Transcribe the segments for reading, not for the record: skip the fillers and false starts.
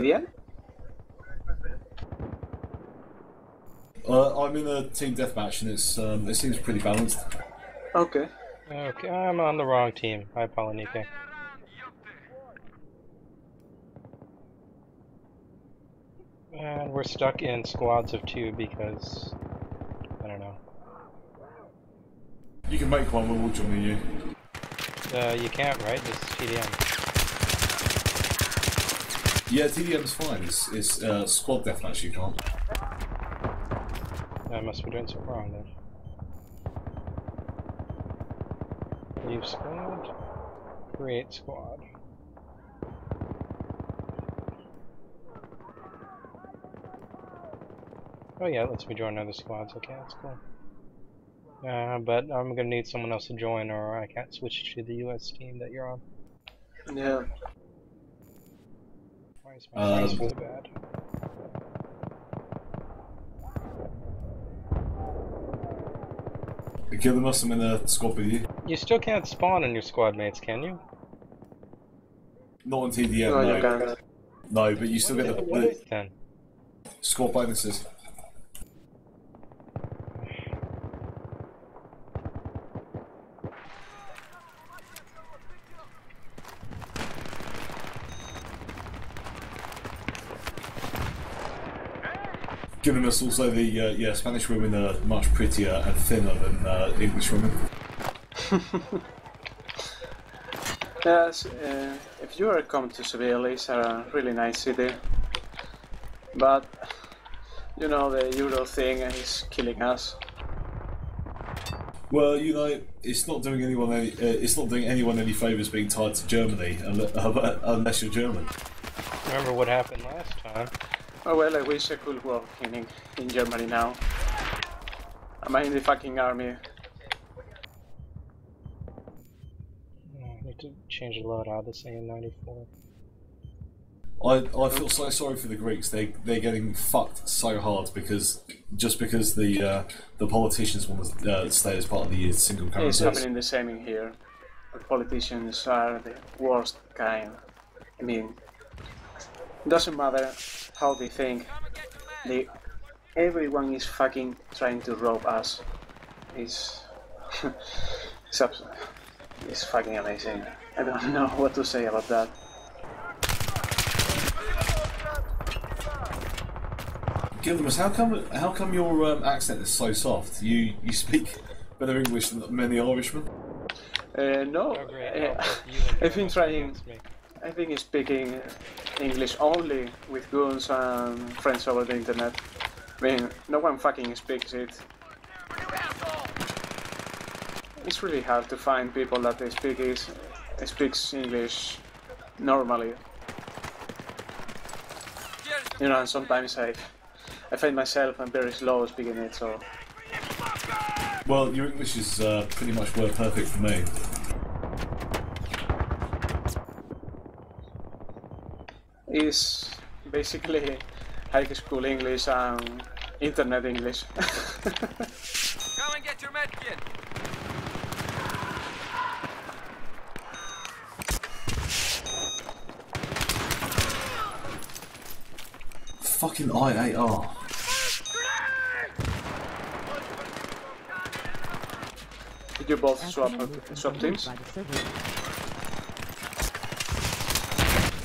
TDM? I'm in a team deathmatch and it seems pretty balanced. Okay. Okay, I'm on the wrong team. Hi, Polynike. And we're stuck in squads of 2 because I don't know. You can make one, we're all joining you. You can't, right? This is TDM. Yeah, TDM's fine. It's squad deathmatch you can't. I must be doing something wrong then. Leave squad. Create squad. Oh yeah, it lets me join other squads. Okay, that's cool. But I'm gonna need someone else to join, or I can't switch to the US team that you're on. Yeah. Why is my voice really bad? Kill them, I'm in a squad with you. You still can't spawn in your squad mates, can you? Not on TDM, No, no. you can't. No, but you still get the squad bonuses. Given us also the Spanish women are much prettier and thinner than English women. Yes, if you are coming to Seville, it's a really nice city. But, you know, the Euro thing is killing us. Well, you know, it's not doing anyone any favours being tied to Germany unless you're German. Remember what happened last time? Oh well, I wish I could work in Germany now. I'm in the fucking army. I need to change the loadout to Seine 94. I feel so sorry for the Greeks. They're getting fucked so hard because the politicians want to stay as part of the single currency. It's happening the same in here. The politicians are the worst kind. I mean, it doesn't matter how they think. Everyone is fucking trying to rob us. It's it's fucking amazing. I don't know what to say about that. Gildamus, how come your accent is so soft? You speak better English than many Irishmen. No, I've been trying. I've been speaking English only with goons and friends over the internet. I mean, no one fucking speaks it. It's really hard to find people that speaks English normally. You know, and sometimes I find myself I'm very slow speaking it, so... Well, your English is pretty much word perfect for me. It's basically high school English and internet English. Come and get your medkit! Fucking IAR. Did you both swap teams?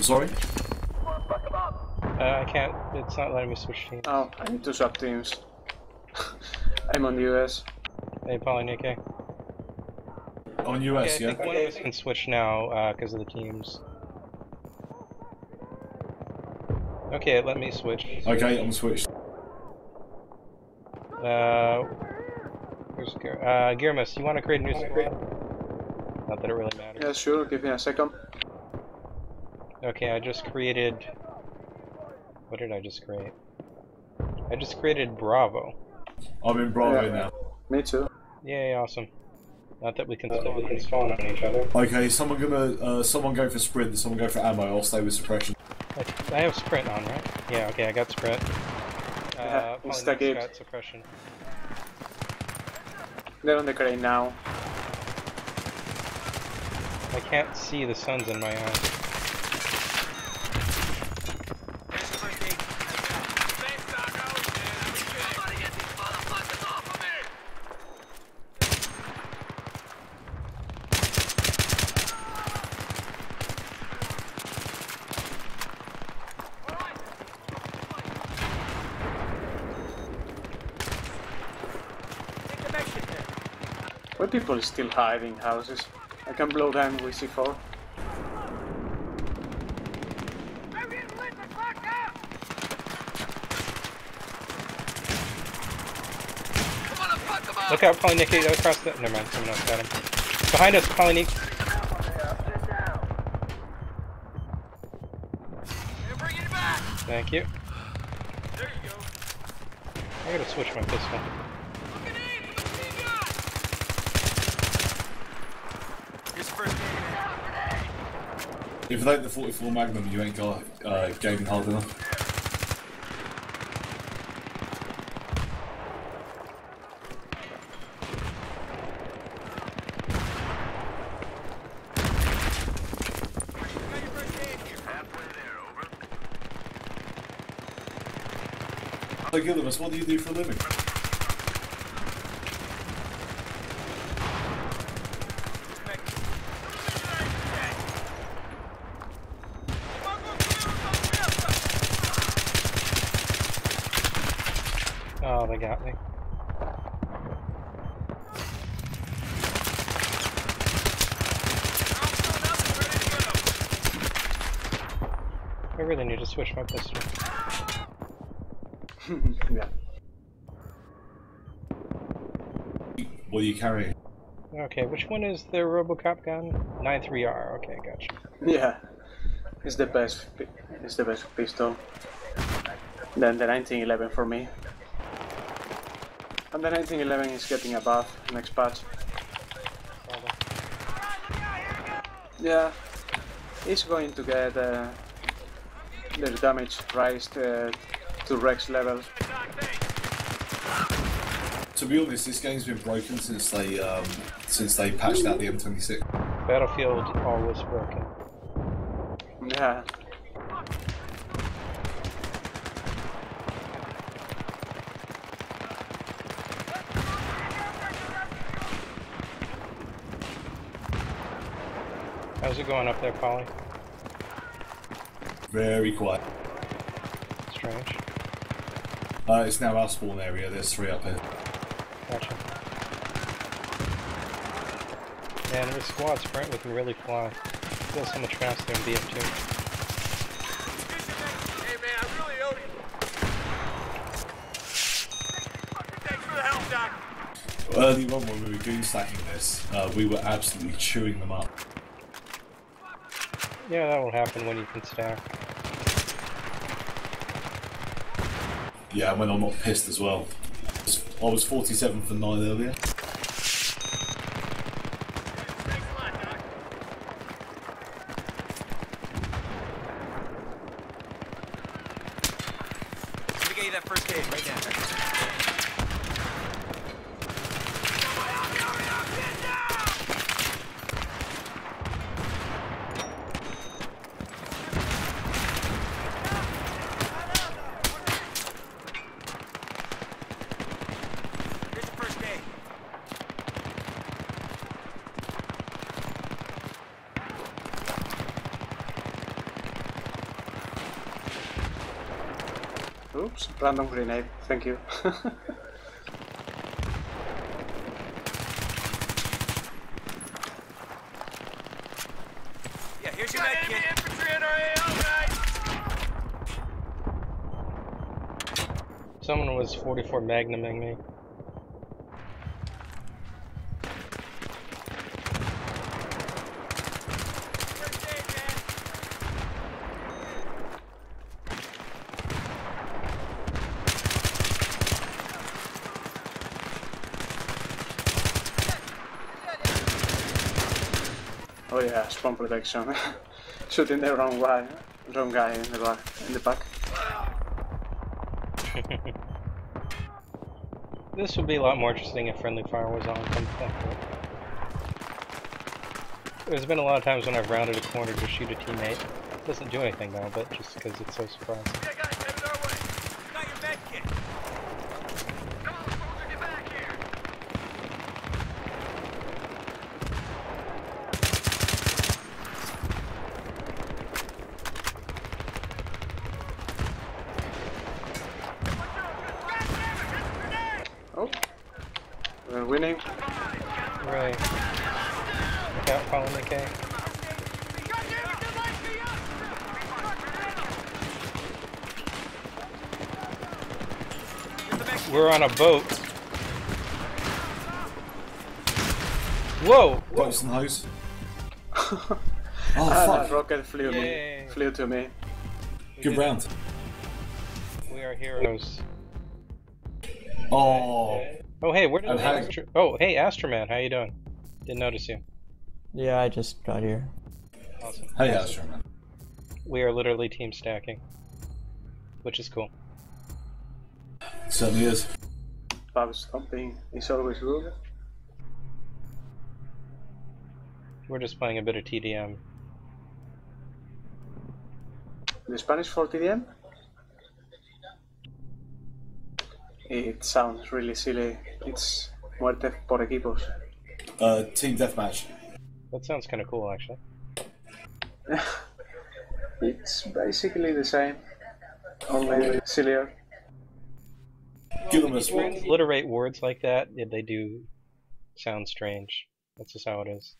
Sorry? I can't, it's not letting me switch teams. Oh, I need to swap teams. I'm on the US. Hey, Polynike. On US, okay, I think one of us can switch now because of the teams. Okay, let me switch. Okay, I'm switched. Where's Girmus, you want to create a new squad? Not that it really matters. Yeah, sure, give me a second. Okay, I just created... What did I just create? I just created Bravo. I'm in Bravo now. Me too. Yay, awesome. Not that we can spawn on each other. Okay, someone go for sprint, someone go for ammo, I'll stay with suppression. I have sprint on, right? Yeah, okay, I got sprint. Polynike's got suppression. They're on the crane now. I can't see the suns in my eyes. Why people still hide in houses? I can blow them with C4. Look out, Polynicky, across the... Never mind, someone else got him. Behind us, Polynick. Thank you. There you go. I gotta switch my pistol. Here's first aid. If it ain't the 44 Magnum, you ain't got gaming hard enough. So Gillimus, what do you do for a living? Oh, they got me. I really need to switch my pistol. Yeah. What are you carrying? Okay, which one is the Robocop gun? 93R. Okay, gotcha. Yeah. It's the best. It's the best pistol. Then the 1911 for me. And the 1911 is getting a buff next patch. Probably. Yeah. It's going to get their damage raised to Rex level. To be honest, this game's been broken since they patched out the M26. Battlefield always broken. Yeah. How's it going up there, Polly? Very quiet. Strange. It's now our spawn area. There's 3 up here. Gotcha. Man, this squad sprint, we can really fly. Feel so much faster in BF2. Hey man, I really owe you. Thanks for the help, Doc. Early on when we were goon stacking this, we were absolutely chewing them up. Yeah, that will happen when you can stack. Yeah, when I'm not pissed as well. I was 47 for 9 earlier. Thanks a lot, Doc. Let me get you that first aid right now. Oops, random grenade, thank you. Yeah, here's your med kit. Infantry in our AO, guys. Someone was 44 magnuming me. First aid, man. Oh yeah, spawn protection. Shooting the wrong guy in the back. This would be a lot more interesting if friendly fire was on. There's been a lot of times when I've rounded a corner to shoot a teammate. It doesn't do anything though, but just because it's so surprising. Yeah, guys, headed our way. Got your med kit. Come on, soldier, get back here. Oh, we're winning. Right. Look out, following the K. We're on a boat. Whoa! Ropes and hose. Oh, That fuck. rocket flew to me. Good round. We are heroes. Oh. Oh, hey, where did And Oh, hey, Astroman, how you doing? Didn't notice you. Yeah, I just got here. Awesome. Hey, Astro, man. We are literally team stacking, which is cool. Certainly is. Pub stomping is always good. We're just playing a bit of TDM. The Spanish for TDM? It sounds really silly. It's muerte por equipos. Team deathmatch. That sounds kind of cool, actually. It's basically the same, only sillier. Gillimus, Alliterate words like that, yeah, they do sound strange. That's just how it is.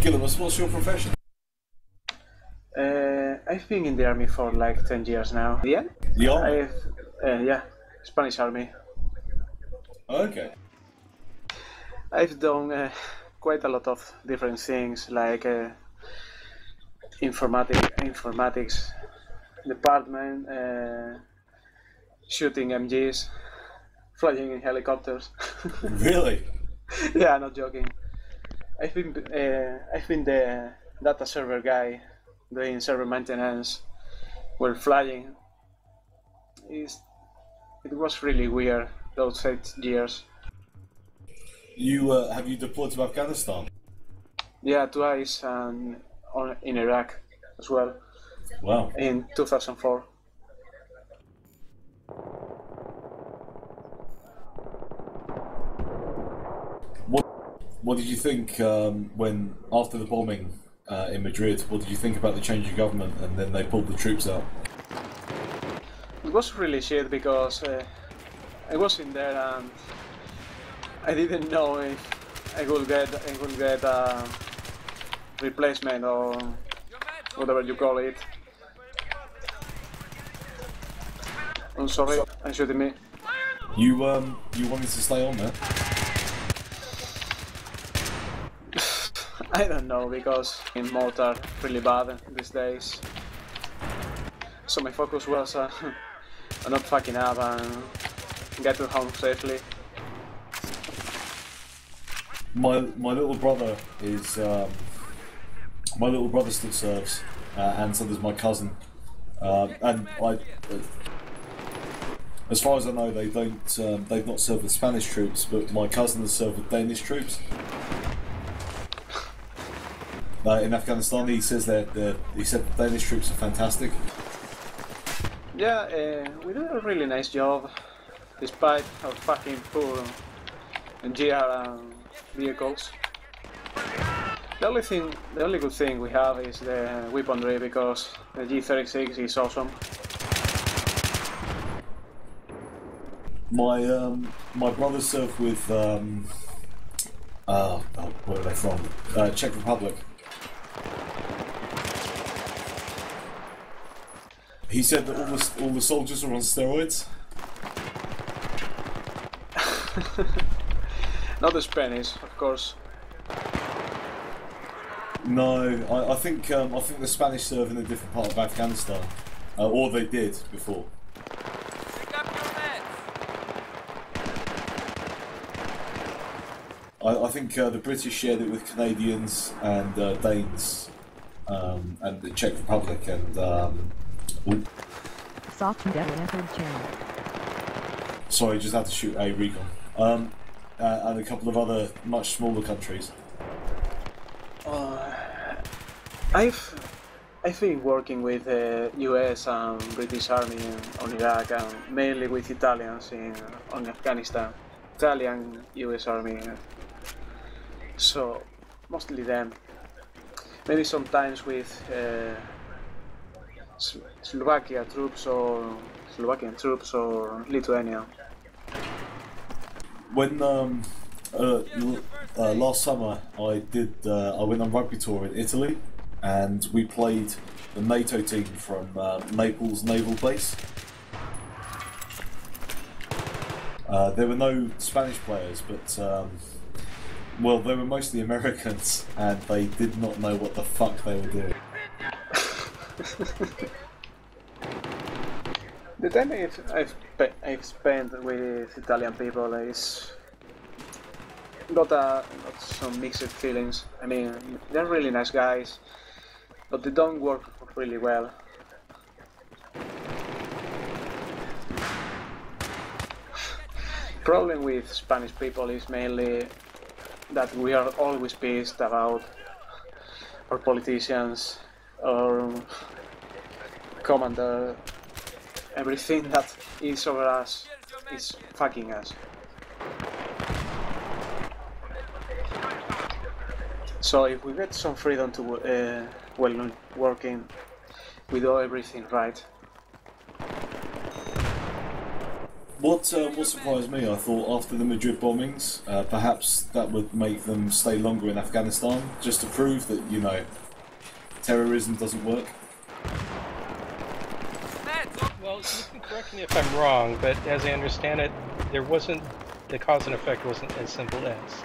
Gillimus, what's your profession? I've been in the army for like 10 years now. Yeah? Yeah. Yeah, Spanish army. Okay. I've done quite a lot of different things, like informatics department, shooting MGs, flying in helicopters. Really? Yeah, not joking. I've been the data server guy, doing server maintenance while flying. It was really weird those 8 years. You have you deployed to Afghanistan? Yeah, twice, and in Iraq as well. Wow. In 2004. What did you think when after the bombing in Madrid? What did you think about the change of government and then they pulled the troops out? It was really shit because I was in there and I didn't know if I would get a replacement or whatever you call it. I'm sorry, I'm shooting me. You wanted to stay on there? I don't know, because in mods are really bad these days. So my focus was on not fucking up and get to home safely. My little brother is my little brother still serves, and so does my cousin. And as far as I know, they've not served with Spanish troops, but my cousin has served with Danish troops. In Afghanistan, he says the Danish troops are fantastic. Yeah, we do a really nice job, despite our fucking poor GR vehicles. The only good thing we have is the weaponry, because the G36 is awesome. My brother served with where are they from? Czech Republic. He said that all the soldiers are on steroids. Not the Spanish, of course. No, I think the Spanish serve in a different part of Afghanistan, or they did before. Pick up your meds. I think the British shared it with Canadians and Danes, and the Czech Republic and. Soft entered channel. Sorry, just had to shoot a recon. And a couple of other much smaller countries. I've been working with US and British Army on Iraq, and mainly with Italians on Afghanistan. Italian US Army. So mostly them. Maybe sometimes with Slovakian troops or Lithuania. When Last summer I went on rugby tour in Italy, and we played the NATO team from Naples Naval Base. There were no Spanish players, but well, they were mostly Americans, and they did not know what the fuck they were doing. The time I've spent with Italian people is got some mixed feelings. I mean, they're really nice guys, but they don't work really well. Problem with Spanish people is mainly that we are always pissed about our politicians or commander. Everything that is over us is fucking us. So if we get some freedom to well working, we do everything right. What surprised me, I thought after the Madrid bombings, perhaps that would make them stay longer in Afghanistan, just to prove that, you know, terrorism doesn't work. Well, you can correct me if I'm wrong, but as I understand it, the cause and effect wasn't as simple as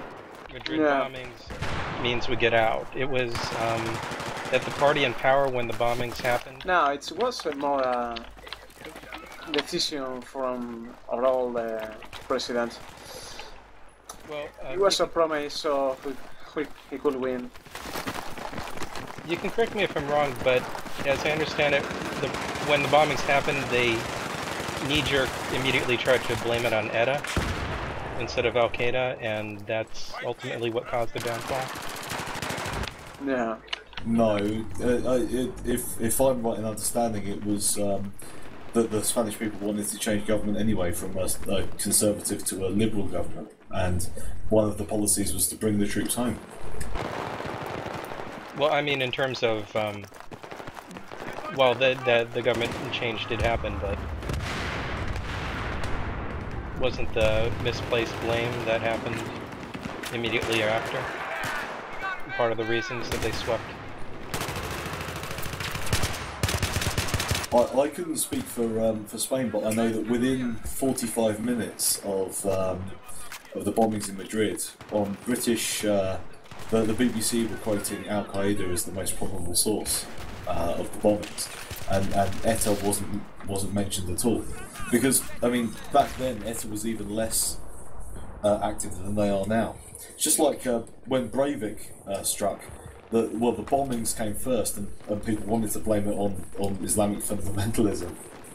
Madrid bombings means we get out. It was that the party in power when the bombings happened. No, it was more decision from our old president. Well, it was a promise, so he could win. You can correct me if I'm wrong, but as I understand it, when the bombings happened, they knee-jerk immediately tried to blame it on ETA instead of Al-Qaeda, and that's ultimately what caused the downfall. Yeah. No, if I'm right in understanding, it was that the Spanish people wanted to change government anyway from a conservative to a liberal government, and one of the policies was to bring the troops home. Well, I mean, in terms of, well, the government change did happen, but wasn't the misplaced blame that happened immediately after part of the reasons that they swept? I couldn't speak for Spain, but I know that within 45 minutes of the bombings in Madrid, on British. The BBC were quoting Al-Qaeda as the most probable source of the bombings, and ETA wasn't mentioned at all, because I mean back then ETA was even less active than they are now. It's just like when Breivik struck, the bombings came first, and people wanted to blame it on Islamic fundamentalism,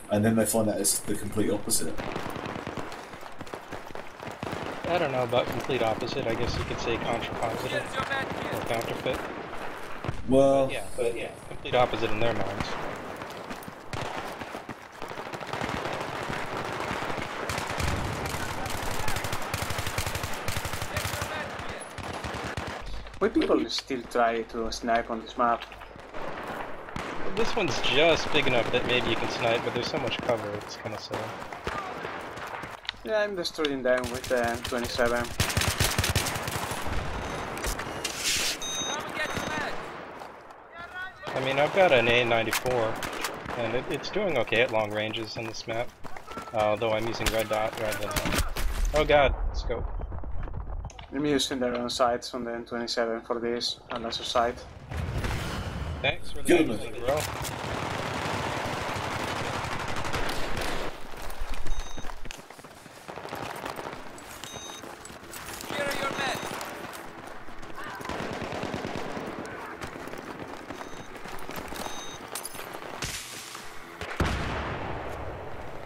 and then they find out it's the complete opposite. I don't know about complete opposite. I guess you could say contrapositive or counterfeit. Well, but yeah, complete opposite in their minds. Why people still try to snipe on this map? This one's just big enough that maybe you can snipe, but there's so much cover, it's kind of silly. Yeah, I'm destroying them with the 27. I mean, I've got an A94, and it's doing okay at long ranges on this map, although I'm using red dot rather than... Oh god, scope. I'm using their own sights on the N27 for this, and laser sight. Thanks for the thing, bro.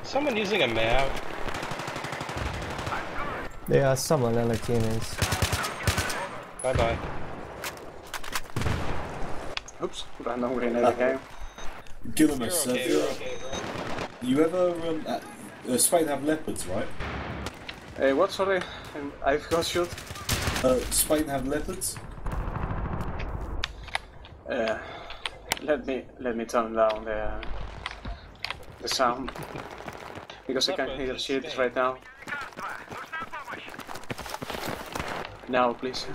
Someone using a map? Yeah, someone on the team is. Bye bye. Oops, random grenade again. Gillimus, you ever Spain have leopards, right? What? Sorry, I've got shoot. Spain have leopards. Let me turn down the sound because I can't hear shit right now. Now, please.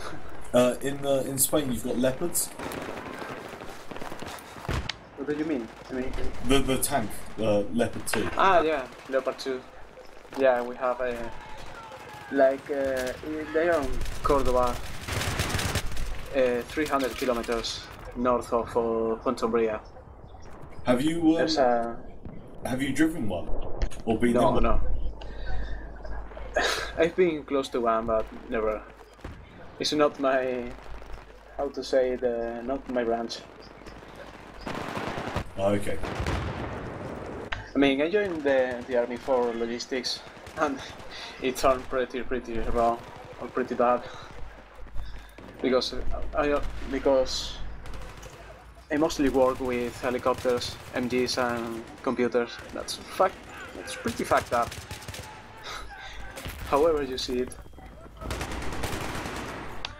In Spain, you've got leopards. What do you mean? The tank, Leopard 2. Ah, yeah, Leopard 2. Yeah, we have a... they are in Cordoba, 300 kilometers north of Fontobria. Have you driven one? Or been in one? No. I've been close to one, but never. It's not my... how to say it, not my branch. Oh, okay. I mean, I joined the army for logistics, and it turned pretty wrong, or pretty bad. Because I mostly work with helicopters, MGs, and computers. That's pretty fucked up. However you see it.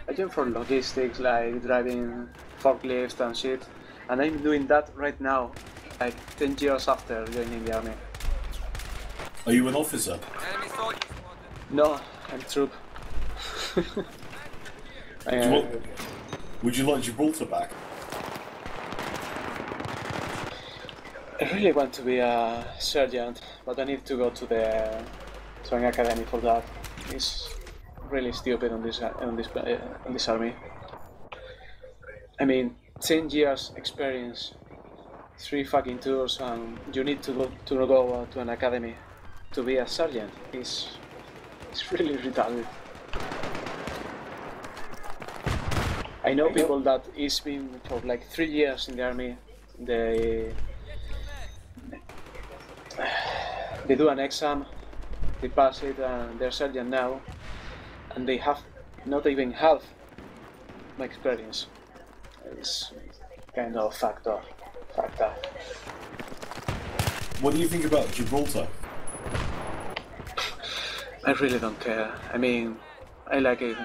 I joined for logistics, like driving forklifts and shit, and I'm doing that right now, like 10 years after joining the army. Are you an officer? Enemy soldiers spotted. No, I'm troop. Would you like Gibraltar back? I really want to be a sergeant, but I need to go to an academy for that. It's really stupid on this army. I mean, 10 years experience, 3 fucking tours, and you need to go to an academy to be a sergeant. It's really retarded. I know people that it's been for like 3 years in the army. They do an exam, they pass it, and they're sergeant now, and they have not even half my experience. It's kind of fucked up. What do you think about Gibraltar? I really don't care. I mean, I like it.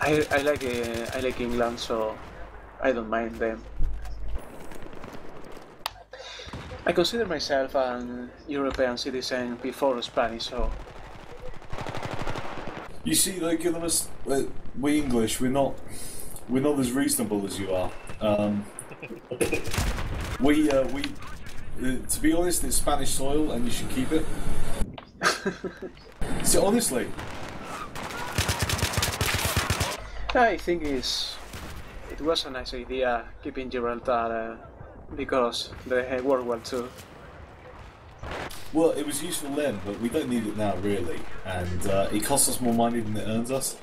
I like England, so I don't mind them. I consider myself an European citizen before Spanish, so... You see, like, we English, we're not as reasonable as you are. To be honest, it's Spanish soil, and you should keep it. So honestly, I think it was a nice idea keeping Gibraltar because the World War II. Well, it was useful then, but we don't need it now, really, and it costs us more money than it earns us.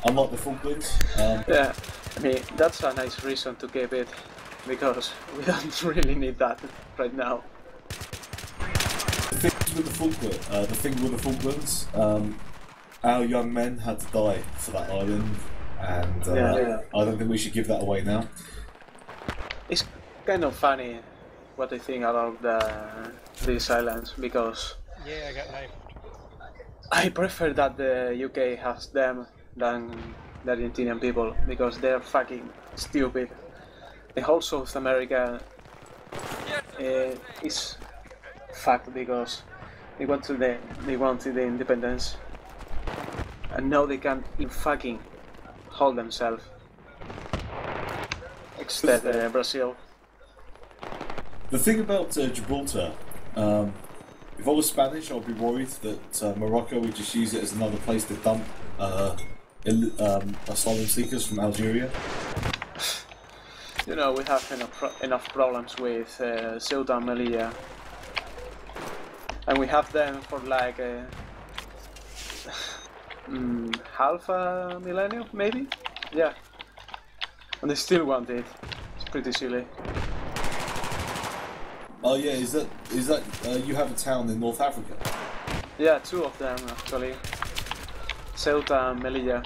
Unlike the Falklands. Yeah, I mean, that's a nice reason to keep it, because we don't really need that right now. The thing with the Falklands, our young men had to die for that island, and I don't think we should give that away now. It's kind of funny what I think about these islands, because Yeah, I got knifed. I prefer that the UK has them than the Argentinian people, because they're fucking stupid. The whole South America is fucked because they wanted the independence, and now they can't even fucking hold themselves. Except Brazil. The thing about Gibraltar, if I was Spanish, I'd be worried that Morocco would just use it as another place to dump asylum seekers from Algeria. You know, we have enough problems with Ceuta and Melilla, and we have them for like half a millennium, maybe? Yeah. And they still want it. It's pretty silly. Oh yeah, is that you have a town in North Africa? Yeah, 2 of them actually. Ceuta and Melilla.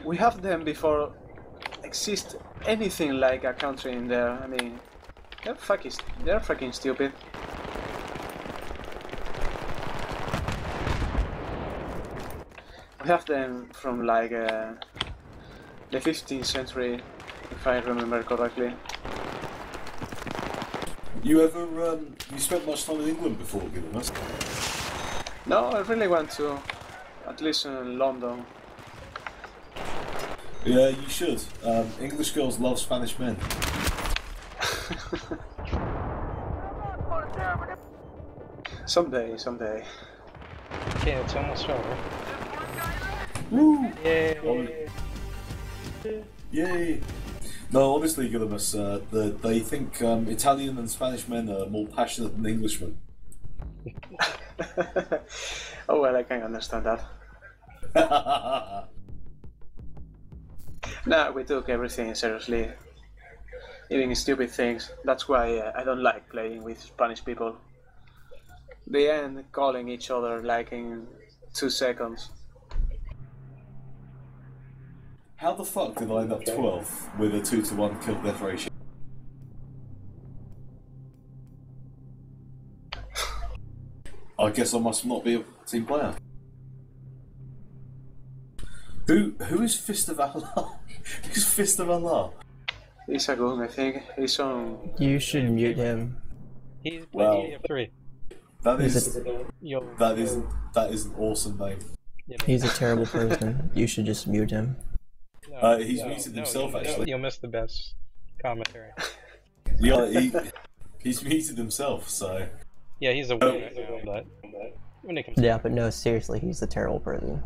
We have them before exist anything like a country in there. I mean, they're fucking stupid. We have them from like the 15th century, if I remember correctly. You ever you spent much time in England before, given us? No, I really want to. At least in London. Yeah, you should. English girls love Spanish men. Someday, someday. Okay, it's almost over. Woo! Yay! Yay! No, honestly, Gillimus, they think Italian and Spanish men are more passionate than Englishmen. Oh well, I can understand that. No, we took everything seriously. Even stupid things. That's why I don't like playing with Spanish people. They end calling each other like in 2 seconds. How the fuck did I end up 12th with a 2-to-1 kill death ratio? I guess I must not be a team player. Who is Fist of Allah? Who's Fist of Allah? He's a goon, I think. He's on... You should mute him. He's Well, playing TDM3. That He's is that is an awesome name. He's a terrible person. You should just mute him. He's muted himself actually. You'll miss the best commentary. Yeah, he's muted himself, so. Yeah, he's a winner right now, but when it comes to Yeah, but no, seriously, he's a terrible person.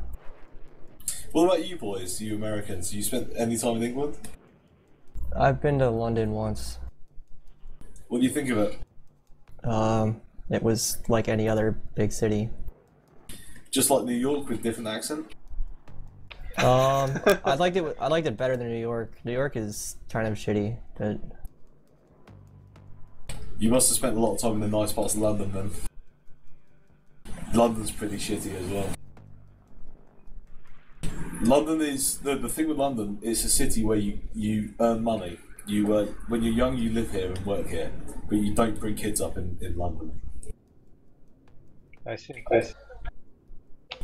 What about you boys, you Americans? You spent any time in England? I've been to London once. What do you think of it? It was like any other big city. Just like New York with different accent? I liked it better than New York. New York is kind of shitty, but You must have spent a lot of time in the nice parts of London then. London's pretty shitty as well. London is the thing with London. It's a city where you earn money. You when you're young, you live here and work here, but you don't bring kids up in London. I see.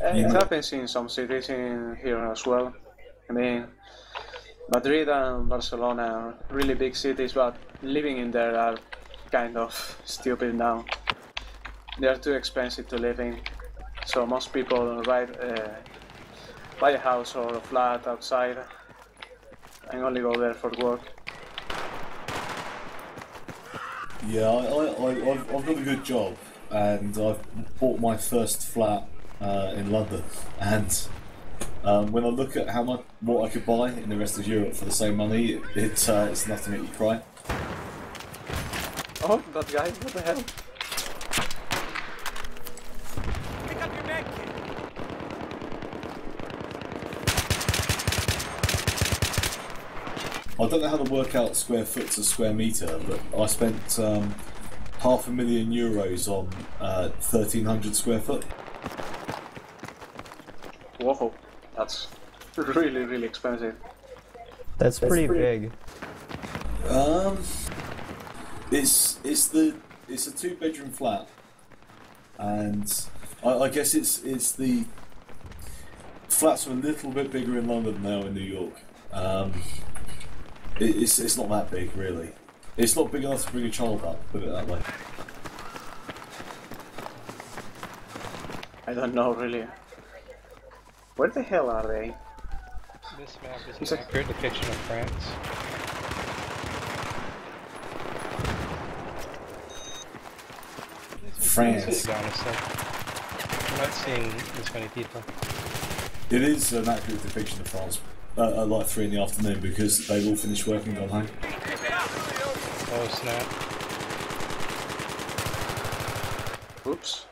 It happens in some cities in here as well. I mean, Madrid and Barcelona are really big cities, but living in there are kind of stupid now. They are too expensive to live in, so most people buy a house or a flat outside and only go there for work. Yeah, I've got a good job, and I've bought my first flat in London. And when I look at what I could buy in the rest of Europe for the same money, it's enough to make you cry. Oh, that guy! What the hell? Pick up your med kit. I don't know how to work out square foot to square metre, but I spent €500,000 on 1,300 square foot. Whoa, that's really, really expensive. that's pretty big. It's a 2-bedroom flat, and I guess it's the flats are a little bit bigger in London than they are in New York. It's not that big really. It's not big enough to bring a child up, put it that way. I don't know really. Where the hell are they? This map is an accurate depiction of France. France. Honestly, I'm not seeing this many people. It is an accurate depiction of France at like 3 in the afternoon because they've all finished work and gone home. Oh snap! Oops.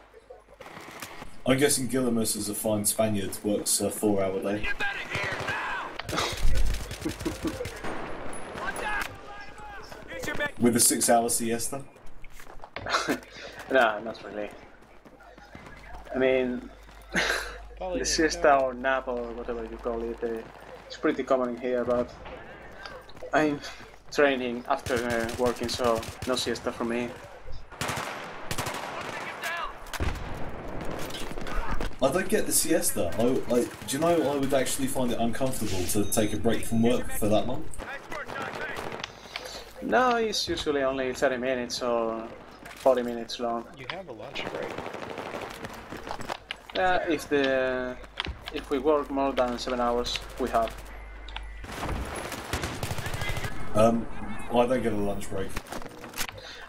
I'm guessing Guillemus, as a fine Spaniard, works a 4-hour day. Get out of here now! Watch out! Here's your med. With a 6-hour siesta? Nah, not really. I mean, Probably the didn't siesta know. or nap or whatever you call it, it's pretty common here, but I'm training after working, so no siesta for me. I don't get the siesta. Do you know I would actually find it uncomfortable to take a break from work for that long? No, it's usually only 30 minutes or 40 minutes long. You have a lunch break. if we work more than 7 hours, we have. I don't get a lunch break.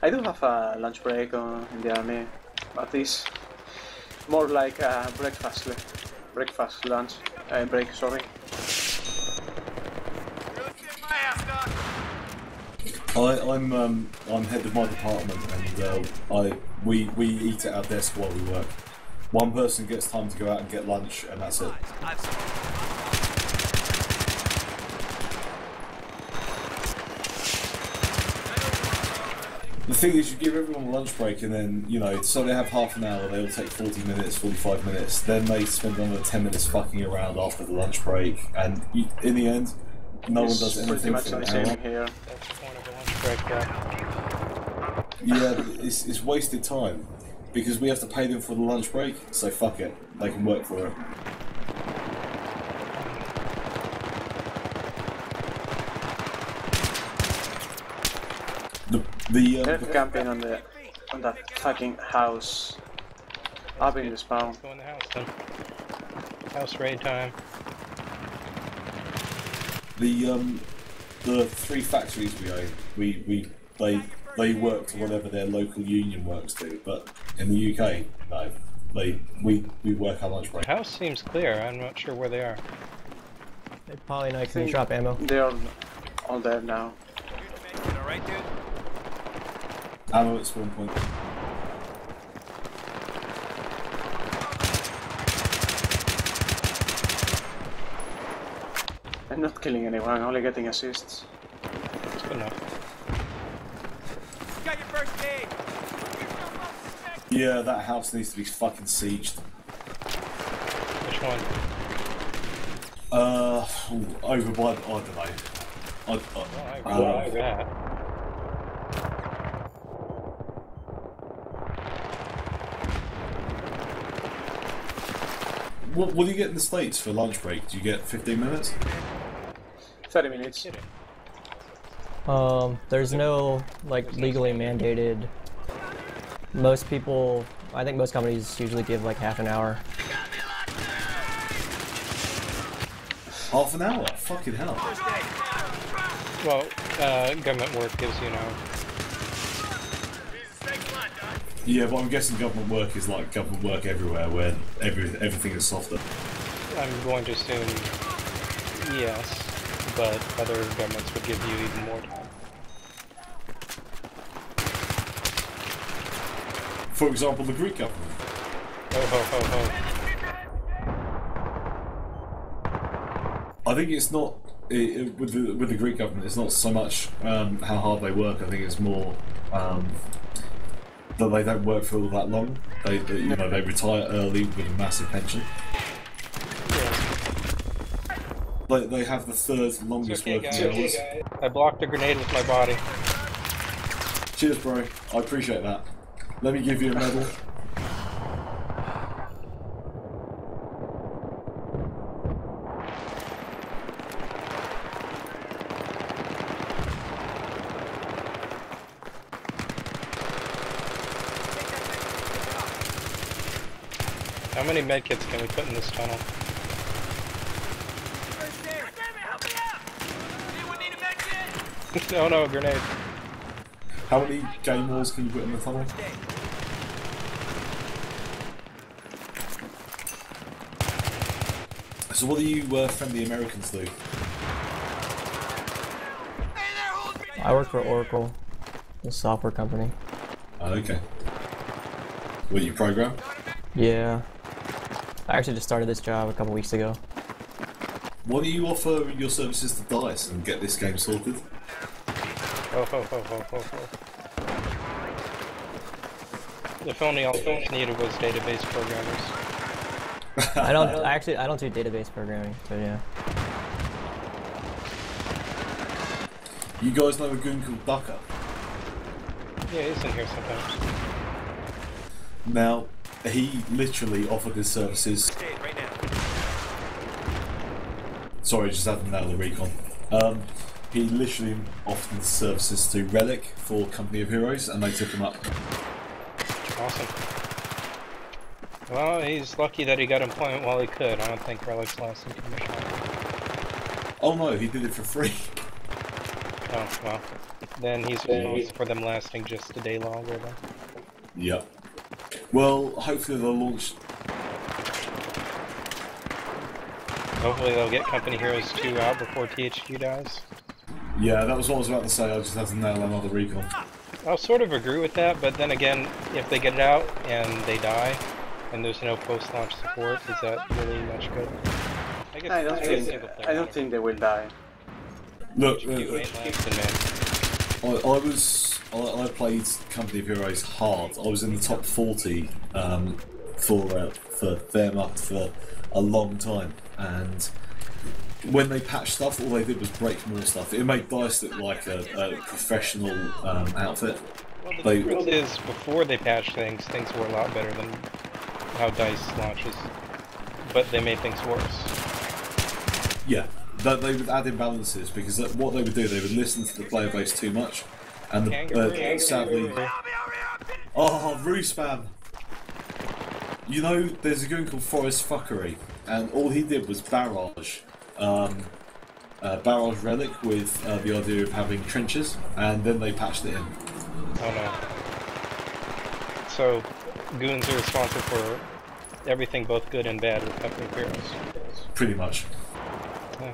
I do have a lunch break in the army, but it's more like a breakfast lunch break. Sorry. I'm head of my department, and we eat at our desk while we work. One person gets time to go out and get lunch, and that's it. The thing is, you give everyone a lunch break, and then, you know, so they have half an hour, they'll take 40 minutes, 45 minutes, then they spend another 10 minutes fucking around after the lunch break, and in the end, no one does anything for an hour. Here. That's the point of a lunch break, Yeah, it's wasted time, because we have to pay them for the lunch break, so fuck it, they can work for it. They're camping on that fucking house. Up in the spawn. Let's go in the house then. House raid time. The 3 factories we own, they work to whatever their local union works to, but in the UK, no, we work our lunch break. The house seems clear. I'm not sure where they are. They probably not can drop ammo. They're all there now. Alright, dude? Ammo at spawn point. I'm not killing anyone, I'm only getting assists. That's good enough. Got your first aid! Yeah, that house needs to be fucking sieged. Which one? Over by, I don't know. I like that. What do you get in the States for lunch break? Do you get 15 minutes? 30 minutes. There's no, like, legally mandated. Most people, I think most companies usually give like half an hour. Half an hour? Fucking hell. Well, government work gives, you know. Yeah, but I'm guessing government work is like government work everywhere, where everything is softer. I'm going to assume yes, but other governments would give you even more time. For example, the Greek government. Ho ho ho ho. I think it's not with the Greek government. It's not so much how hard they work. I think it's more that they don't work for all that long. They retire early with a massive pension. Yeah. Like they have the 3rd longest Okay, working guys. hours. I blocked a grenade with my body. Cheers, bro. I appreciate that. Let me give you a medal. How many medkits can we put in this tunnel? First aid! Damn it, help me out! Anyone need a med kit? No, no, grenade. How many game walls can you put in the tunnel? So what do you friendly Americans do? I work for Oracle, a software company. Oh, okay. What, you program? Yeah. I actually just started this job a couple weeks ago. Why do you offer your services to DICE and get this game sorted? Ho ho ho ho ho ho. If only all we needed was database programmers. I don't do database programming, so yeah. You guys know a goon called Ducker? Yeah, he's in here sometimes. Now, he literally offered his services. Right now. Sorry, just having that on the recon. He literally offered his services to Relic for Company of Heroes, and they took him up. Awesome. Well, he's lucky that he got employment while he could. I don't think relics lasting too much longer. Oh no, he did it for free. Oh, well. Then he's responsible for them lasting just a day longer then. Yep. Well, hopefully they'll launch... Hopefully they'll get Company Heroes 2 out before THQ dies. Yeah, that was what I was about to say, I just had to nail another recon. I'll sort of agree with that, but then again, if they get it out and they die, and there's no post-launch support, is that really much good? I don't think they will die. Look, man. I played Company of Heroes hard. I was in the top 40 for Wehrmacht for a long time, and when they patched stuff, all they did was break more stuff. It made DICE look like a professional outfit. Well, the difference is, before they patched things, things were a lot better than how DICE launches, but they made things worse. Yeah, they would add imbalances, because what they would do, they would listen to the player base too much, and sadly... Oh, Rue spam! You know, there's a goon called Forest Fuckery, and all he did was barrage relic with the idea of having trenches, and then they patched it in. Oh no. So, goons are responsible for everything both good and bad with Company of Heroes. Pretty much. Yeah.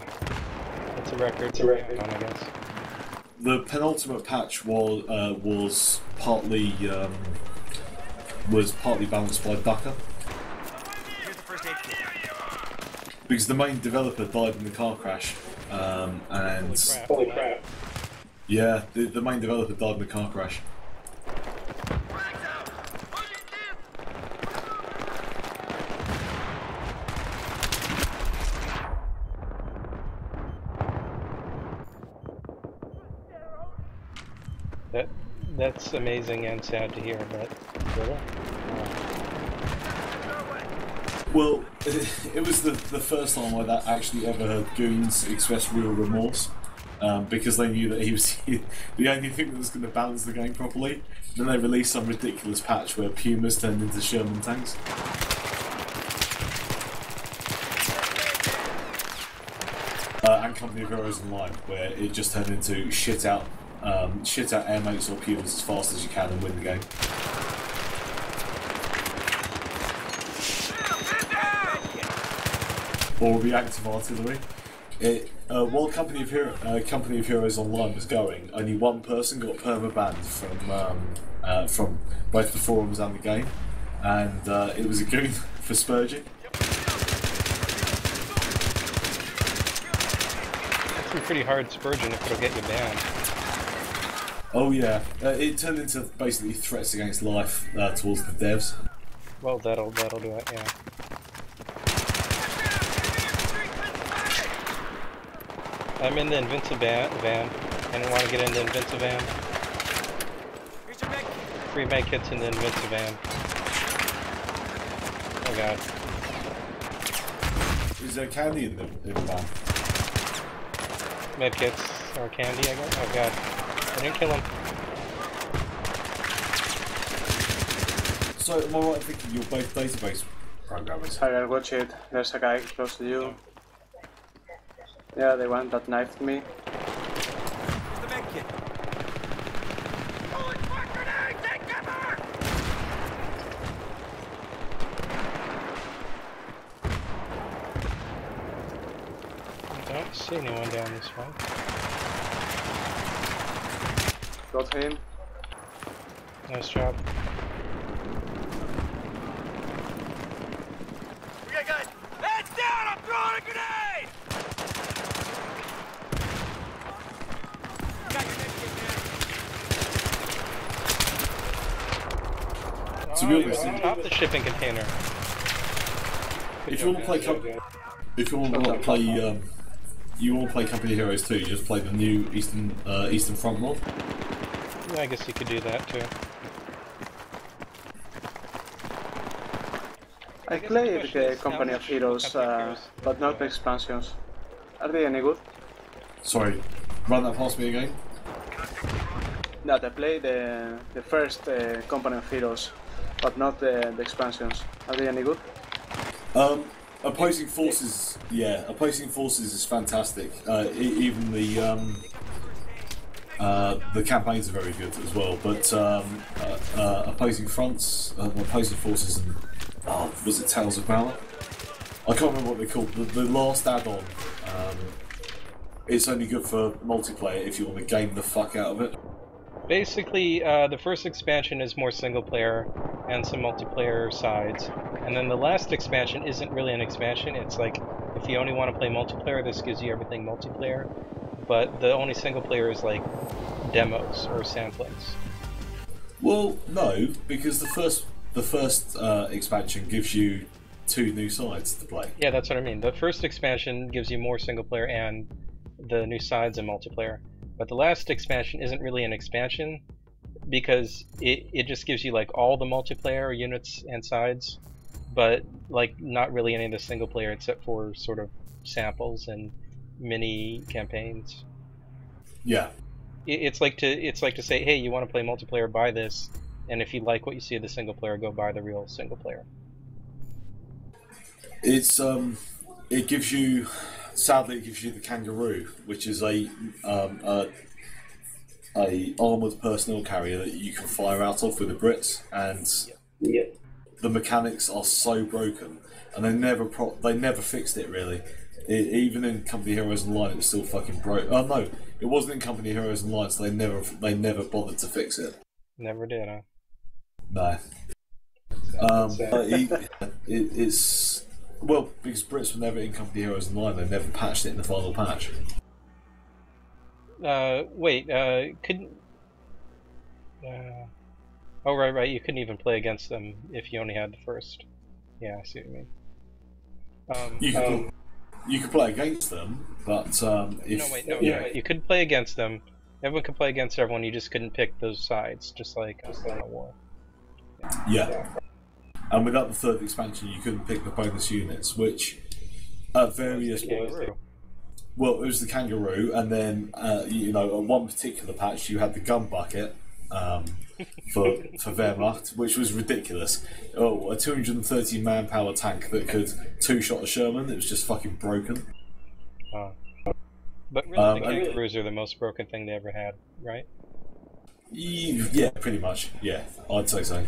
That's a record to reckon on, I guess. The penultimate patch was partly balanced by Ducker. Because the main developer died in the car crash, and... Holy crap. Yeah, the main developer died in the car crash. That's amazing and sad to hear, but... Well, it was the first time I actually ever heard goons express real remorse, because they knew that he was the only thing that was going to balance the game properly. Then they released some ridiculous patch where Pumas turned into Sherman tanks. And Company of Heroes Online, where it just turned into shit out air mates or Pumas as fast as you can and win the game. Or reactive artillery. While Company of Heroes Online was going, only one person got permabanned from both the forums and the game, and it was a goon for spurging. It's pretty hard spurging if it'll get you banned. Oh yeah, it turned into basically threats against life towards the devs. Well, that'll do it, yeah. I'm in the Invincivan. Anyone want to get in the Invincivan? Free medkits in the Invincivan. Oh god. Is there candy in the van? Medkits or candy, I guess? Oh god. I didn't kill him. So, am I right thinking you're both database programmers? I watch it. There's a guy close to you. Yeah, the one that knifed me. The med kit. Holy fuck, grenade! Take cover! I don't see anyone down this way. Got him. Nice job. We got guys! Heads down! I'm throwing a grenade! To be honest, on top of the shipping container. if you want to play Company Heroes 2, you just play the new Eastern Front mod. Yeah, I guess you could do that too. I played the Company of Heroes, but not the expansions. Are they any good? Sorry, run that past me again. No, I played the first Company of Heroes, but not the expansions. Are they any good? Opposing Forces, yeah, Opposing Forces is fantastic. Even the campaigns are very good as well. But Opposing Fronts, Opposing Forces, and was it Tales of Valor? I can't remember what they're called. The last add-on. It's only good for multiplayer if you want to game the fuck out of it. Basically, the first expansion is more single player and some multiplayer sides, and then the last expansion isn't really an expansion. It's like, if you only want to play multiplayer, this gives you everything multiplayer, but the only single player is like demos or samplings. Well, no, because the first expansion gives you 2 new sides to play. Yeah, that's what I mean. The first expansion gives you more single player and the new sides and multiplayer. But the last expansion isn't really an expansion because it just gives you like all the multiplayer units and sides, but like not really any of the single player except for sort of samples and mini campaigns. Yeah. It's like to say, hey, you want to play multiplayer, buy this, and if you like what you see of the single player, go buy the real single player. It's it gives you, sadly, it gives you the Kangaroo, which is a armoured personnel carrier that you can fire out of with the Brits, and the mechanics are so broken, and they never fixed it really. Even in Company Heroes Online, it was still fucking broke. Oh no, it wasn't in Company Heroes Online, so they never bothered to fix it. Never did, huh? No. It's well, because Brits were never in Company Heroes Online, they never patched it in the final patch. Wait, couldn't... oh, right, you couldn't even play against them if you only had the first. Yeah, I see what you mean. You could play against them, but if... No, you could play against them. Everyone could play against everyone, you just couldn't pick those sides, just like a war. Yeah. And without the third expansion, you couldn't pick the bonus units, which at various points... Well, it was the Kangaroo, and then, you know, at one particular patch, you had the gun bucket for Wehrmacht, which was ridiculous. Oh, a 230 manpower tank that could 2-shot a Sherman, it was just fucking broken. But really, the Kangaroos are the most broken thing they ever had, right? Yeah, pretty much. Yeah, I'd say so.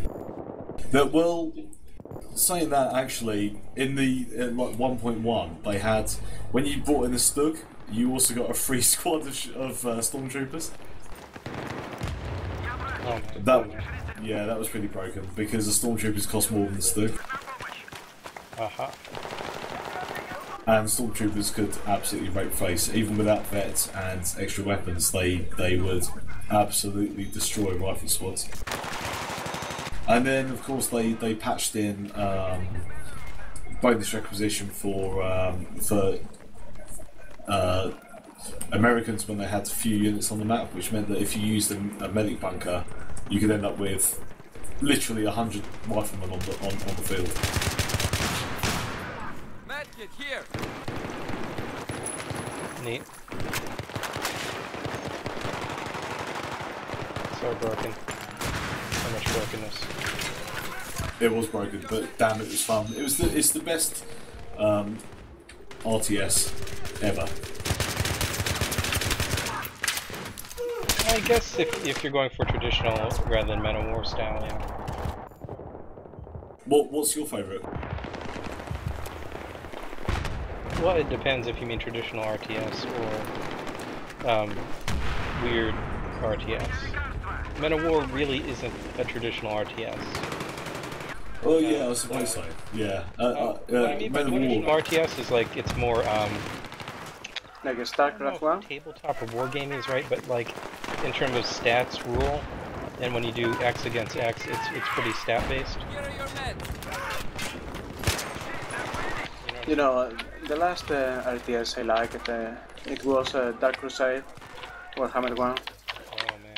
But, well, saying that, actually, in the like 1.1, they had, when you brought in a Stug, you also got a free squad of stormtroopers. Yeah, that was pretty broken because the stormtroopers cost more than the Stug. And stormtroopers could absolutely rape face, even without vets and extra weapons. They would absolutely destroy rifle squads. And then, of course, they patched in bonus requisition for Americans when they had few units on the map, which meant that if you used a medic bunker, you could end up with literally 100 riflemen on the field. Medkit here. Neat. So broken. So much brokenness. It was broken, but damn, it was fun. It's the best RTS ever. I guess if you're going for traditional rather than Men of War style, yeah. What's your favourite? Well, it depends if you mean traditional RTS or weird RTS. Men of War really isn't a traditional RTS. Oh yeah, I suppose so. Yeah. What I mean by traditional RTS is like it's more like a StarCraft one? Tabletop or wargaming is right, but like in terms of stats rule, and when you do X against X, it's pretty stat based. You know, the last RTS I liked, it was Dark Crusade, Warhammer 1. Oh man.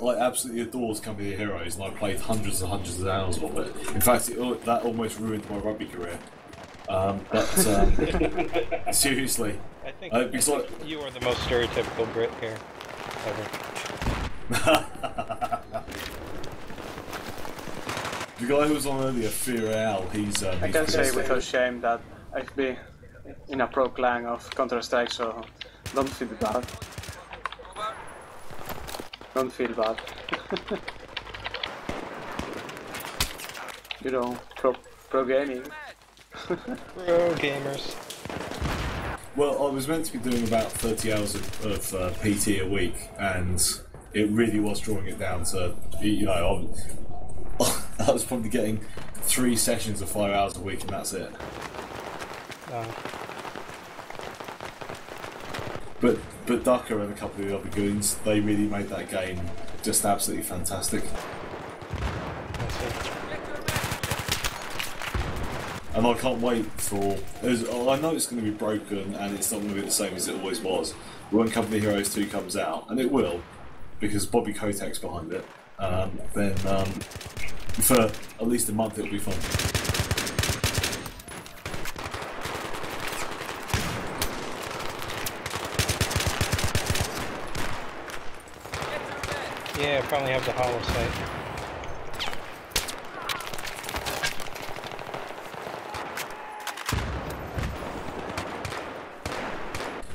I absolutely adore Company of Heroes, and I played hundreds and hundreds of hours of it. In fact, that almost ruined my rugby career. But seriously, I think, because you are the most stereotypical Brit here ever. The guy who was on earlier, Fear Al, he's. I can say without shame that I've been in a pro clan of Counter-Strike, so don't feel bad. Don't feel bad. You know, pro gaming. Pro gamers. Well, I was meant to be doing about 30 hours of PT a week, and it really was drawing it down to, you know, I was probably getting 3 sessions of 5 hours a week, and that's it. But Ducker and a couple of the other goons, they really made that game just absolutely fantastic. And I can't wait for... I know it's going to be broken and it's not going to be the same as it always was. When Company Heroes 2 comes out, and it will, because Bobby Kotick's behind it, then for at least a month it'll be fun. Yeah, I probably have the hollow sight.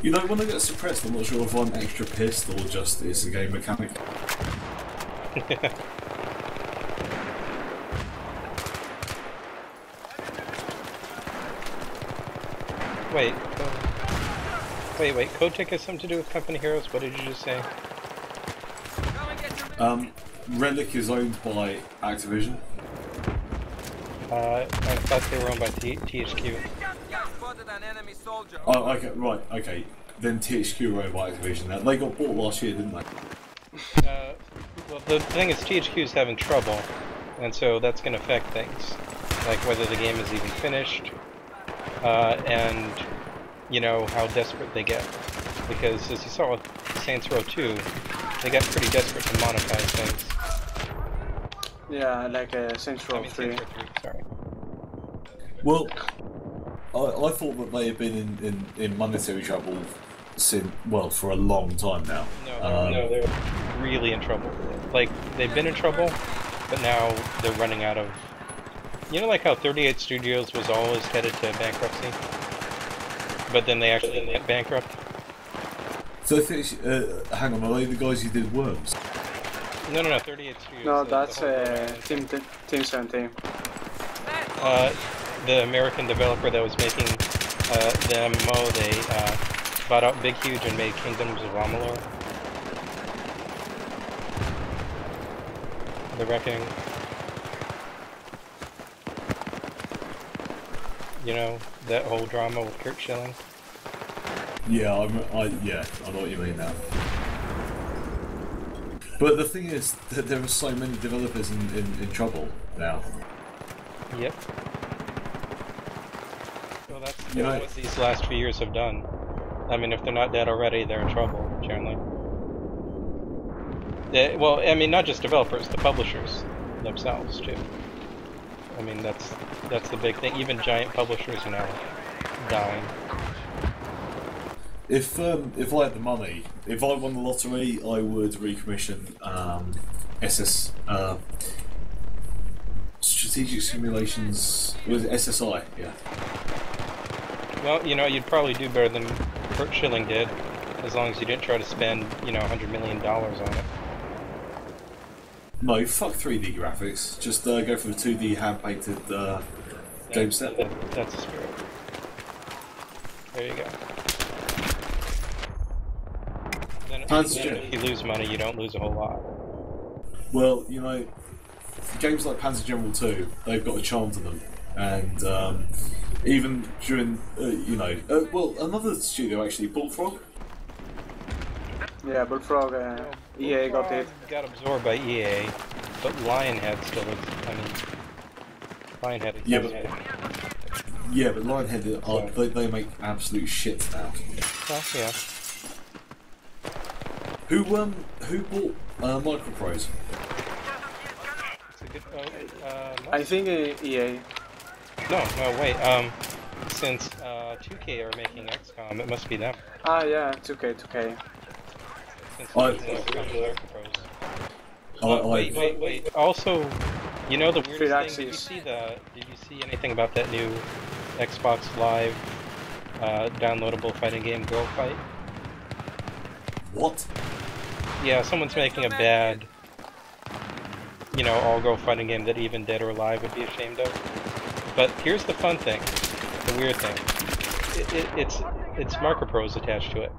You know, when I get suppressed, I'm not sure if I'm extra pissed or just it's a game mechanic. Wait, Kotick has something to do with Company Heroes? What did you just say? Relic is owned by Activision. I thought they were owned by THQ. Oh, okay, right, okay. Then THQ were owned by Activision. Now, they got bought last year, didn't they? Well, the thing is, THQ is having trouble, and so that's going to affect things, like whether the game is even finished, and you know how desperate they get. Because as you saw with Saints Row 2, they got pretty desperate to monetize things. Yeah, like Saints Row 3. Saints Row 3, sorry. Well, I thought that they had been in monetary trouble since, well, for a long time now. No, they're really in trouble. Like, they've been in trouble, but now they're running out of... You know, like how 38 Studios was always headed to bankruptcy? But then they actually went bankrupt? So, hang on, are they the guys who did Worms? No, 38 Studios. No, that's Team 17. The American developer that was making the MMO, they bought out Big Huge and made Kingdoms of Amalur. The Reckoning. You know, that whole drama with Kurt Schilling? Yeah, I know what you mean now. But the thing is that there are so many developers in trouble now. Yep. Well, that's what these last few years have done. I mean, if they're not dead already, they're in trouble, generally. Well, I mean, not just developers, the publishers themselves, too. I mean, that's the big thing. Even giant publishers are now dying. If I had the money, if I won the lottery, I would recommission Strategic Simulations. Was it SSI? Yeah. Well, you know, you'd probably do better than Kurt Schilling did, as long as you didn't try to spend, you know, $100 million on it. No, fuck 3D graphics. Just go for the 2D hand-painted game set. That's the spirit. There you go. Then if you lose money, you don't lose a whole lot. Well, you know, games like Panzer General 2, they've got a charm to them. And even during, you know... well, another studio actually, Bullfrog. Yeah, Bullfrog, EA got it. Got absorbed by EA, but Lionhead still is, I mean... Lionhead is... Yeah, but Lionhead, they make absolute shit now. Well, yeah. Who bought Microprose? It's a good, I think EA. No, wait, since 2K are making XCOM, it must be them. Ah, yeah, 2K. Since Oh. Wait. Also, you know the weirdest thing? Axis. Did you see anything about that new Xbox Live downloadable fighting game, Girl Fight? What? Yeah, someone's making a bad, you know, all-girl fighting game that even Dead or Alive would be ashamed of. But here's the fun thing, the weird thing. It's Microprose attached to it.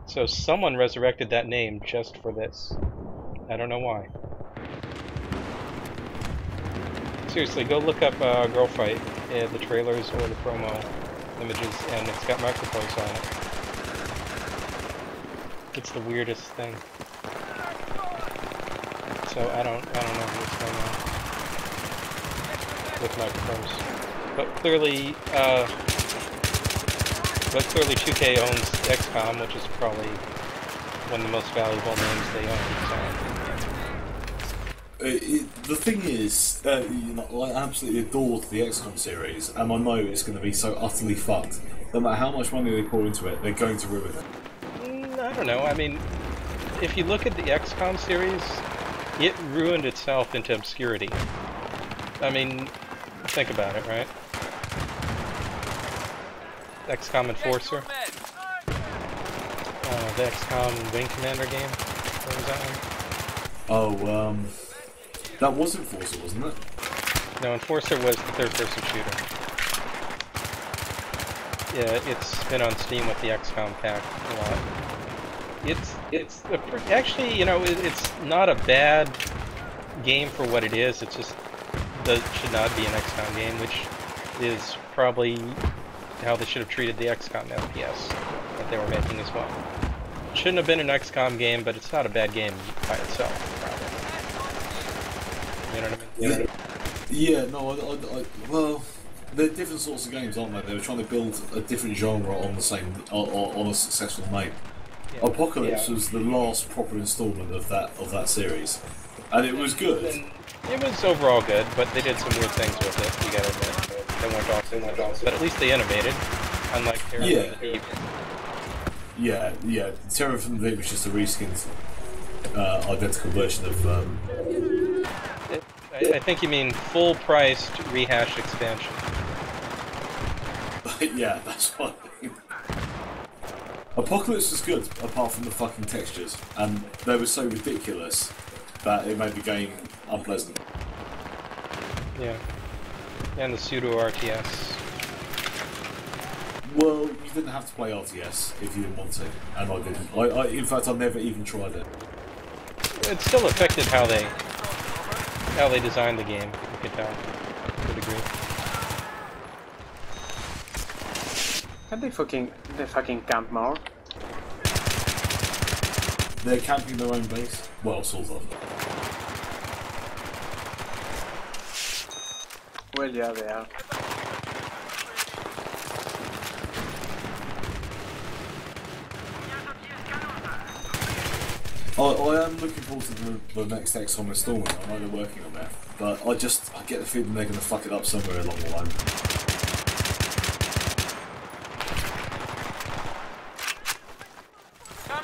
So someone resurrected that name just for this. I don't know why. Seriously, go look up Girl Fight, the trailers or the promo images, and it's got Microprose on it. It's the weirdest thing. So I don't know what's going on with Microprose. But clearly 2K owns XCOM, which is probably one of the most valuable names they own. The thing is, you know, I absolutely adored the XCOM series, and I know it's going to be so utterly fucked. No matter how much money they pour into it, they're going to ruin it. I don't know. I mean, if you look at the XCOM series, it ruined itself into obscurity. I mean, think about it, right? XCOM Enforcer. The XCOM Wing Commander game. What was that one? Oh, that was Enforcer, wasn't it? No, Enforcer was the third-person shooter. Yeah, it's been on Steam with the XCOM pack a lot. Actually, you know, it's not a bad game for what it is. It's just should not be an XCOM game, which is probably how they should have treated the XCOM FPS that they were making as well. It shouldn't have been an XCOM game, but it's not a bad game by itself, probably. You know what I mean? Yeah, no, well, they're different sorts of games, aren't they? They were trying to build a different genre on the same, on a successful name. Yeah. Apocalypse was the last proper installment of that series, and it was good. It was overall good, but they did some weird things with it. You gotta admit, they went off. But at least they innovated, unlike Terror from the Deep. Yeah. Terror from the Deep was just a reskinned, identical version of. I think you mean full-priced rehashed expansion. Yeah, that's what I mean. Apocalypse was good, apart from the fucking textures, and they were so ridiculous that it made the game unpleasant. Yeah. And the pseudo-RTS. Well, you didn't have to play RTS if you didn't want to, and I didn't. In fact, I never even tried it. It still affected how they designed the game, you could tell, to a degree. Can they fucking camp more? They're camping their own base? Well, sort of. Well, yeah, they are. I am looking forward to the next XCOM installment. I know they're working on that, but I get the feeling they're going to fuck it up somewhere along the line.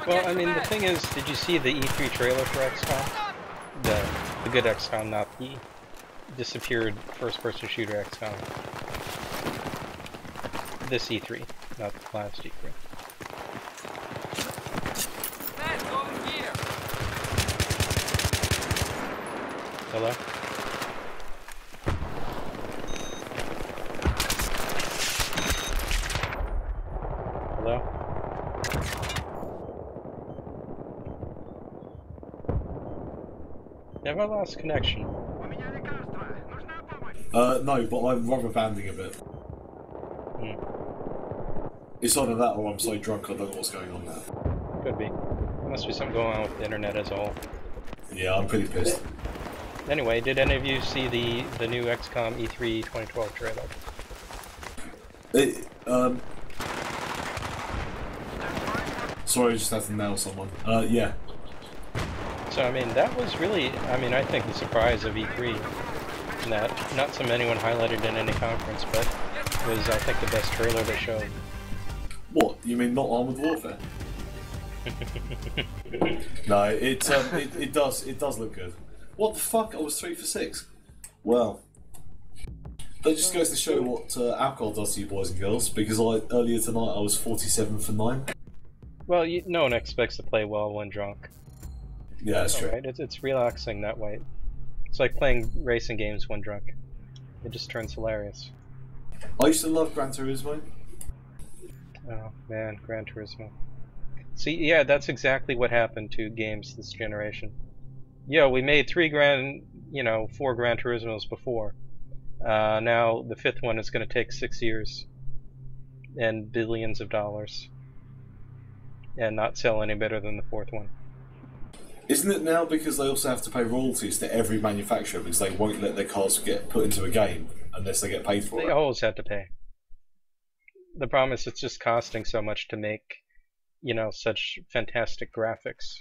Well, I mean, the thing is, did you see the E3 trailer for XCOM? The good XCOM, not the disappeared first-person shooter XCOM. This E3, not the last E3. Hello? Hello? Have I lost connection? No, but I'm rubber banding a bit. It's either that or I'm so drunk I don't know what's going on now. Could be. There must be something going on with the internet as a whole. Yeah, I'm pretty pissed. Anyway, did any of you see the new XCOM E3 2012 trailer? Sorry, I just had to nail someone. Yeah. So, I mean, that was really, I think the surprise of E3. That not so anyone highlighted in any conference, but was, I think, the best trailer they showed. What? You mean not Armored Warfare? No, it does look good. What the fuck? I was 3 for 6. Well, that just goes to show what alcohol does to you boys and girls. Because earlier tonight I was 47 for 9. Well, no one expects to play well when drunk. Yeah, that's true. Right? It's relaxing that way. It's like playing racing games when drunk. It just turns hilarious. I used to love Gran Turismo. Oh man, Gran Turismo. See, yeah, that's exactly what happened to games this generation. Yeah, we made 4 Gran Turismos before. Now the 5th one is going to take 6 years and billions of dollars, and not sell any better than the 4th one. Isn't it now because they also have to pay royalties to every manufacturer because they won't let their cars get put into a game unless they get paid for it? They always have to pay. The problem is it's just costing so much to make, such fantastic graphics.